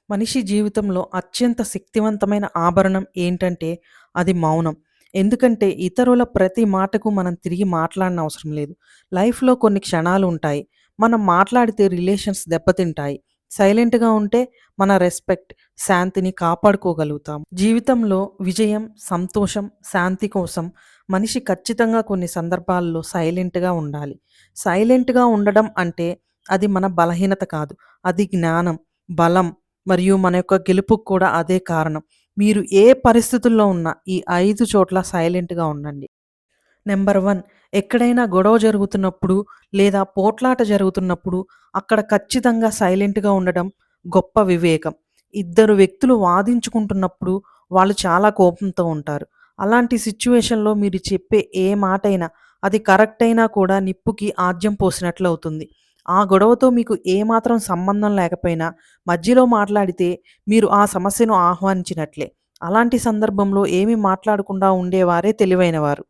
మనిషి జీవితంలో అత్యంత శక్తివంతమైన ఆభరణం ఏంటంటే అది మౌనం. ఎందుకంటే ఇతరుల ప్రతి మాటకు మనం తిరిగి మాట్లాడనవసరం అవసరం లేదు. లైఫ్‌లో కొన్ని క్షణాలు ఉంటాయి. మనం మాట్లాడితే రిలేషన్స్ దెబ్బతింటాయి. సైలెంట్‌గా ఉంటే మన రెస్పెక్ట్, శాంతిని కాపాడుకోగలుగుతాం. జీవితంలో విజయం, సంతోషం, శాంతి కోసం మనిషి ఖచ్చితంగా కొన్ని సందర్భాల్లో సైలెంట్‌గా ఉండాలి. సైలెంట్‌గా ఉండడం అంటే అది మన బలహీనత కాదు. అది జ్ఞానం, బలం మరియు మన యొక్క గెలుపుకి కూడా అదే కారణం. మీరు ఏ పరిస్థితుల్లో ఉన్నా ఈ 5 చోట్ల సైలెంట్‌గా ఉండండి. నంబర్ 1, ఎక్కడైనా గొడవ జరుగుతున్నప్పుడు లేదా పోట్లాట జరుగుతున్నప్పుడు అక్కడ ఖచ్చితంగా సైలెంట్‌గా ఉండడం గొప్ప వివేకం. ఇద్దరు వ్యక్తులు వాదించుకుంటున్నప్పుడు వాళ్ళు చాలా కోపంతో ఉంటారు. అలాంటి సిట్యుయేషన్‌లో మీరు చెప్పే ఏ మాటైనా అది కరెక్ట్ అయినా కూడా నిప్పుకి ఆజ్యం పోసినట్లవుతుంది. ఆ గొడవతో మీకు ఏమాత్రం సంబంధం లేకపోయినా మధ్యలో మాట్లాడితే మీరు ఆ సమస్యను ఆహ్వానించినట్లే. అలాంటి సందర్భంలో ఏమి మాట్లాడకుండా ఉండేవారే తెలివైనవారు.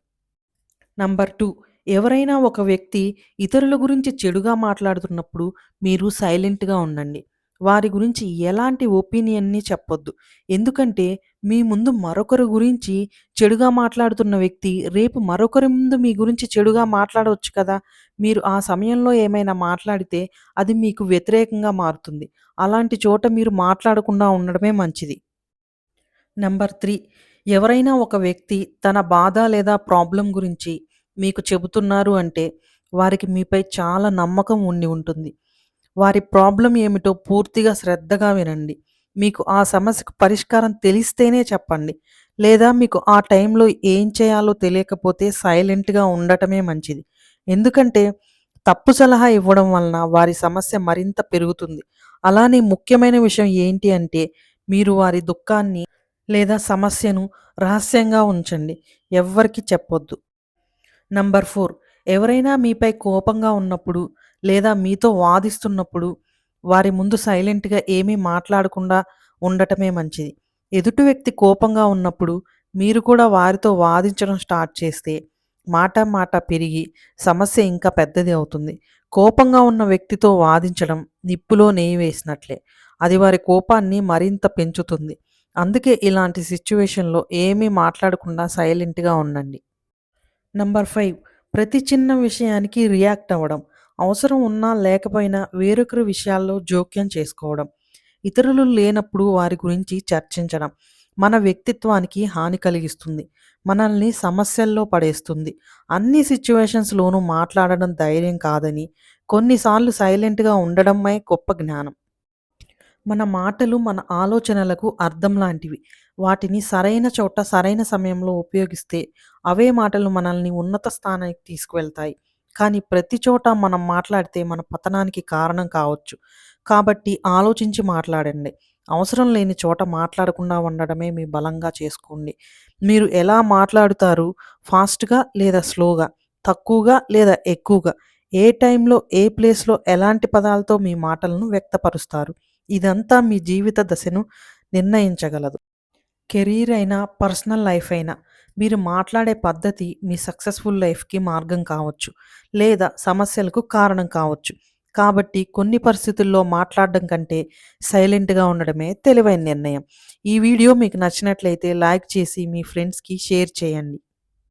నంబర్ 2, ఎవరైనా ఒక వ్యక్తి ఇతరుల గురించి చెడుగా మాట్లాడుతున్నప్పుడు మీరు సైలెంట్‌గా ఉండండి. వారి గురించి ఎలాంటి ఒపీనియన్‌ని చెప్పొద్దు. ఎందుకంటే మీ ముందు మరొకరి గురించి చెడుగా మాట్లాడుతున్న వ్యక్తి రేపు మరొకరి ముందు మీ గురించి చెడుగా మాట్లాడవచ్చు కదా! మీరు ఆ సమయంలో ఏమైనా మాట్లాడితే అది మీకు వ్యతిరేకంగా మారుతుంది. అలాంటి చోట మీరు మాట్లాడకుండా ఉండడమే మంచిది. నంబర్ 3, ఎవరైనా ఒక వ్యక్తి తన బాధ లేదా ప్రాబ్లమ్ గురించి మీకు చెబుతున్నారు అంటే వారికి మీపై చాలా నమ్మకం ఉండి ఉంటుంది. వారి ప్రాబ్లమ్ ఏమిటో పూర్తిగా శ్రద్ధగా వినండి. మీకు ఆ సమస్యకు పరిష్కారం తెలిస్తేనే చెప్పండి. లేదా మీకు ఆ టైంలో ఏం చేయాలో తెలియకపోతే సైలెంట్‌గా ఉండటమే మంచిది. ఎందుకంటే తప్పు సలహా ఇవ్వడం వలన వారి సమస్య మరింత పెరుగుతుంది. అలానే ముఖ్యమైన విషయం ఏంటి అంటే మీరు వారి దుఃఖాన్ని లేదా సమస్యను రహస్యంగా ఉంచండి. ఎవ్వరికీ చెప్పొద్దు. నంబర్ 4, ఎవరైనా మీపై కోపంగా ఉన్నప్పుడు లేదా మీతో వాదిస్తున్నప్పుడు వారి ముందు సైలెంట్‌గా ఏమీ మాట్లాడకుండా ఉండటమే మంచిది. ఎదుటి వ్యక్తి కోపంగా ఉన్నప్పుడు మీరు కూడా వారితో వాదించడం స్టార్ట్ చేస్తే మాట మాట పెరిగి సమస్య ఇంకా పెద్దది అవుతుంది. కోపంగా ఉన్న వ్యక్తితో వాదించడం నిప్పులో నెయ్యి వేసినట్లే. అది వారి కోపాన్ని మరింత పెంచుతుంది. అందుకే ఇలాంటి సిట్యుయేషన్‌లో ఏమీ మాట్లాడకుండా సైలెంట్‌గా ఉండండి. నంబర్ 5, ప్రతి చిన్న విషయానికి రియాక్ట్ అవ్వడం. అవసరం ఉన్నా లేకపోయినా వేరొకరి విషయాల్లో జోక్యం చేసుకోవడం. ఇతరులు లేనప్పుడు వారి గురించి చర్చించడం. మన వ్యక్తిత్వానికి హాని కలిగిస్తుంది. మనల్ని సమస్యల్లో పడేస్తుంది. అన్ని సిట్యుయేషన్స్‌లోనూ మాట్లాడడం ధైర్యం కాదని, కొన్నిసార్లు సైలెంట్‌గా ఉండడమే గొప్ప జ్ఞానం. మన మాటలు మన ఆలోచనలకు అర్థం లాంటివి. వాటిని సరైన చోట, సరైన సమయంలో ఉపయోగిస్తే అవే మాటలు మనల్ని ఉన్నత స్థానానికి తీసుకువెళ్తాయి. కానీ ప్రతి చోట మనం మాట్లాడితే మన పతనానికి కారణం కావచ్చు. కాబట్టి ఆలోచించి మాట్లాడండి. అవసరం లేని చోట మాట్లాడకుండా ఉండడమే మీ బలంగా చేసుకోండి. మీరు ఎలా మాట్లాడుతారు? ఫాస్ట్‌గా లేదా స్లోగా? తక్కువగా లేదా ఎక్కువగా? ఏ టైంలో, ఏ ప్లేస్‌లో ఎలాంటి పదాలతో మీ మాటలను వ్యక్తపరుస్తారు? ఇదంతా మీ జీవిత దశను నిర్ణయించగలదు. కెరీర్ అయినా, పర్సనల్ లైఫ్ అయినా మీరు మాట్లాడే పద్ధతి మీ సక్సెస్‌ఫుల్ లైఫ్‌కి మార్గం కావచ్చు. లేదా సమస్యలకు కారణం కావచ్చు. కాబట్టి కొన్ని పరిస్థితుల్లో మాట్లాడడం కంటే సైలెంట్‌గా ఉండడమే తెలివైన నిర్ణయం. ఈ వీడియో మీకు నచ్చినట్లయితే లైక్ చేసి మీ ఫ్రెండ్స్‌కి షేర్ చేయండి.